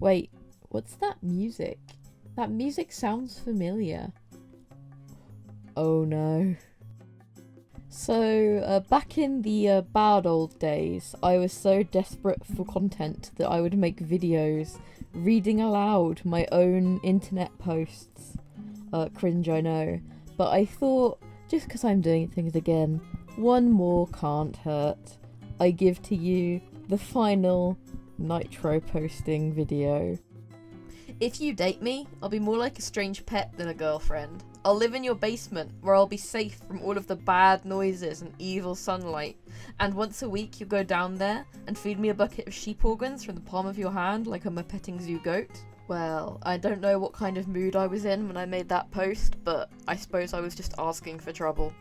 Wait, what's that music? That music sounds familiar. Oh no. So, back in the bad old days, I was so desperate for content that I would make videos reading aloud my own internet posts. Cringe, I know. But I thought, just because I'm doing things again, one more can't hurt. I give to you the final NITROPOSTING video. If you date me, I'll be more like a strange pet than a girlfriend. I'll live in your basement, where I'll be safe from all of the bad noises and evil sunlight. And once a week you'll go down there and feed me a bucket of sheep organs from the palm of your hand like I'm a petting zoo goat. Well, I don't know what kind of mood I was in when I made that post, but I suppose I was just asking for trouble.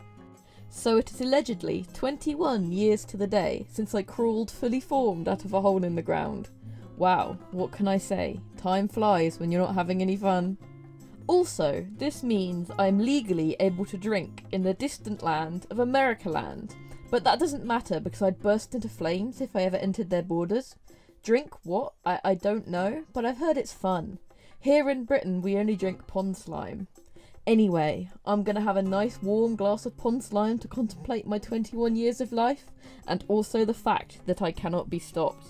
So it is allegedly 21 years to the day since I crawled fully formed out of a hole in the ground. Wow, what can I say? Time flies when you're not having any fun. Also, this means I'm legally able to drink in the distant land of Americaland, but that doesn't matter because I'd burst into flames if I ever entered their borders. Drink what? I don't know, but I've heard it's fun. Here in Britain we only drink pond slime. Anyway, I'm gonna have a nice warm glass of pond slime to contemplate my 21 years of life, and also the fact that I cannot be stopped.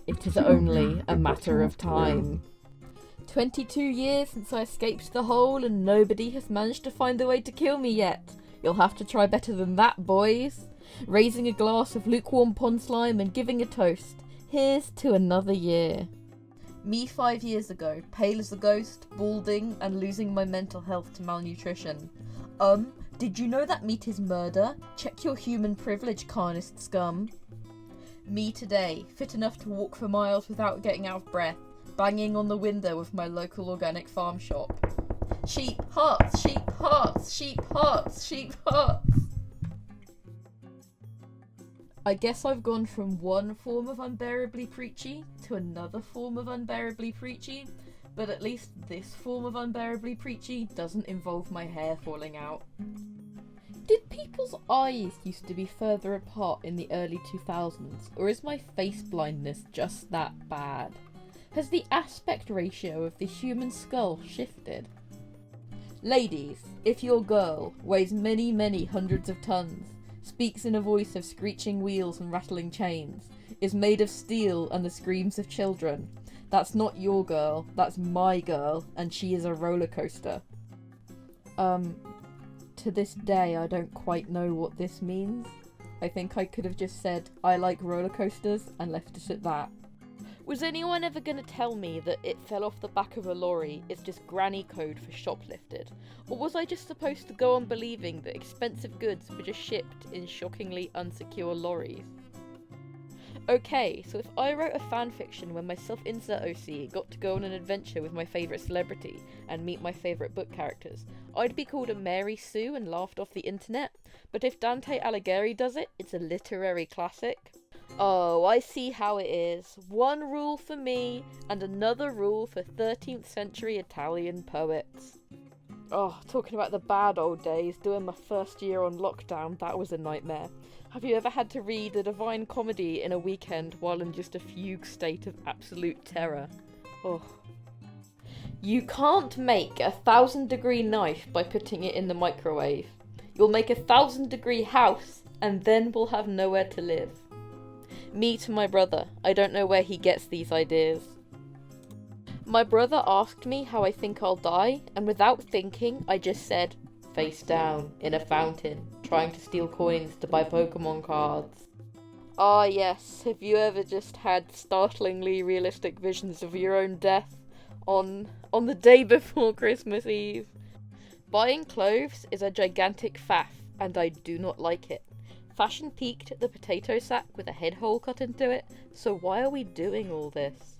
It is only a matter of time. 22 years since I escaped the hole and nobody has managed to find a way to kill me yet. You'll have to try better than that, boys. Raising a glass of lukewarm pond slime and giving a toast. Here's to another year. Me 5 years ago, pale as a ghost, balding, and losing my mental health to malnutrition. Did you know that meat is murder? Check your human privilege, carnist scum. Me today, fit enough to walk for miles without getting out of breath, banging on the window of my local organic farm shop. Sheep hearts, sheep hearts, sheep hearts, sheep hearts. I guess I've gone from one form of unbearably preachy to another form of unbearably preachy, but at least this form of unbearably preachy doesn't involve my hair falling out. Did people's eyes used to be further apart in the early 2000s, or is my face blindness just that bad? Has the aspect ratio of the human skull shifted? Ladies, if your girl weighs many, many hundreds of tons, speaks in a voice of screeching wheels and rattling chains, is made of steel and the screams of children, that's not your girl, that's my girl, and she is a roller coaster. To this day I don't quite know what this means. I think I could have just said, I like roller coasters, and left it at that. Was anyone ever going to tell me that it fell off the back of a lorry is just granny code for shoplifted? Or was I just supposed to go on believing that expensive goods were just shipped in shockingly unsecure lorries? Okay, so if I wrote a fanfiction where my self-insert OC got to go on an adventure with my favourite celebrity and meet my favourite book characters, I'd be called a Mary Sue and laughed off the internet, but if Dante Alighieri does it, it's a literary classic. Oh, I see how it is. One rule for me, and another rule for 13th century Italian poets. Oh, talking about the bad old days, doing my first year on lockdown, that was a nightmare. Have you ever had to read a Divine Comedy in a weekend while in just a fugue state of absolute terror? Oh. You can't make a 1,000-degree knife by putting it in the microwave. You'll make a 1,000-degree house, and then we'll have nowhere to live. Me to my brother, I don't know where he gets these ideas. My brother asked me how I think I'll die, and without thinking, I just said, face down, in a fountain, trying to steal coins to buy Pokemon cards. Ah yes, have you ever just had startlingly realistic visions of your own death on the day before Christmas Eve? Buying clothes is a gigantic faff, and I do not like it. Fashion peaked at the potato sack with a head hole cut into it, so why are we doing all this?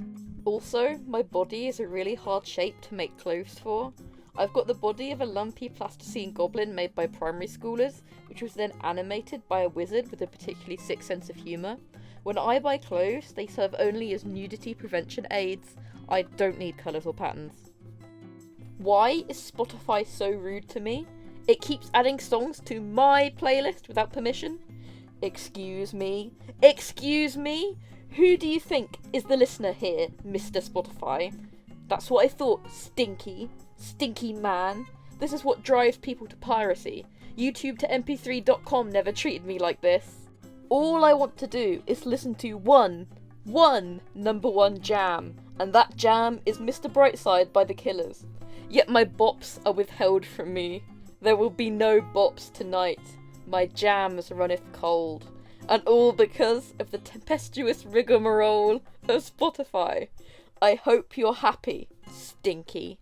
Also, my body is a really hard shape to make clothes for. I've got the body of a lumpy plasticine goblin made by primary schoolers, which was then animated by a wizard with a particularly sick sense of humour. When I buy clothes, they serve only as nudity prevention aids. I don't need colours or patterns. Why is Spotify so rude to me? It keeps adding songs to my playlist without permission. Excuse me? Excuse me? Who do you think is the listener here, Mr. Spotify? That's what I thought, stinky. Stinky man. This is what drives people to piracy. YouTube to mp3.com never treated me like this. All I want to do is listen to one number one jam, and that jam is Mr. Brightside by The Killers. Yet my bops are withheld from me. There will be no bops tonight. My jams runneth cold. And all because of the tempestuous rigmarole of Spotify. I hope you're happy, stinky.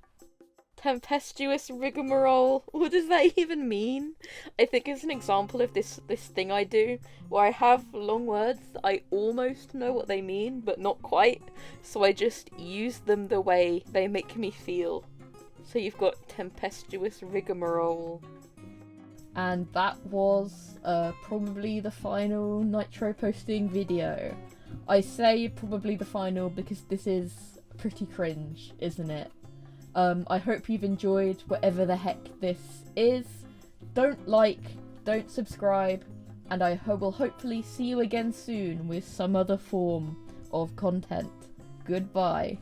Tempestuous rigmarole? What does that even mean? I think it's an example of this thing I do, where I have long words that I almost know what they mean, but not quite, so I just use them the way they make me feel. So you've got tempestuous rigmarole. And that was probably the final Nitro posting video. I say probably the final because this is pretty cringe, isn't it? I hope you've enjoyed whatever the heck this is. Don't like, don't subscribe, and I will hopefully see you again soon with some other form of content. Goodbye.